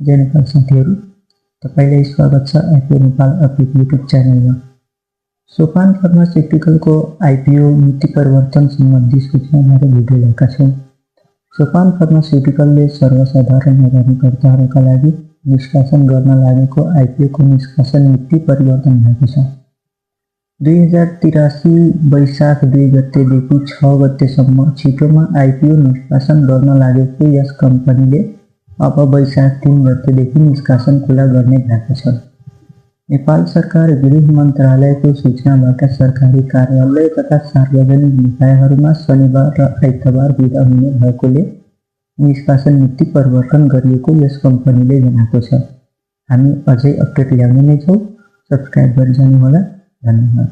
जय नेपाल साथीहरू, तपाईलाई स्वागत छ आइपिओ नेपाल अपडेट युट्युब च्यानलमा। सोपान फार्मास्युटिकलको आइपिओ नीति परिवर्तन सम्बन्धी सूचनाबारे भिडियो ल्याएका छौँ। सोपान फार्मास्युटिकलले सर्वसाधारण लगानीकर्ताहरूका लागि निष्कासन गर्न लागेको आइपिओको निष्कासन नीति परिवर्तन भएको छ। 2083 वैशाख 2 गतेदेखि 6 गतेसम्म छिटोमा आइपिओ निष्कासन गर्न लागेको यस कम्पनीले अब वैशाख 3 गतेदेखि निष्कासन खुला गर्ने भएको छ। नेपाल सरकार गृह मन्त्रालयको सूचनाबाट सरकारी कार्यालय तथा सार्वजनिक निकायहरूमा शनिबार र आइतबार बिदा हुने भएकोले निष्कासन नीति परिवर्तन गरिएको यस कम्पनीले जनाएको छ। हामी अझै अपडेट ल्याउने नै छौँ। सब्स्क्राइब गरिजानुहोला। धन्यवाद।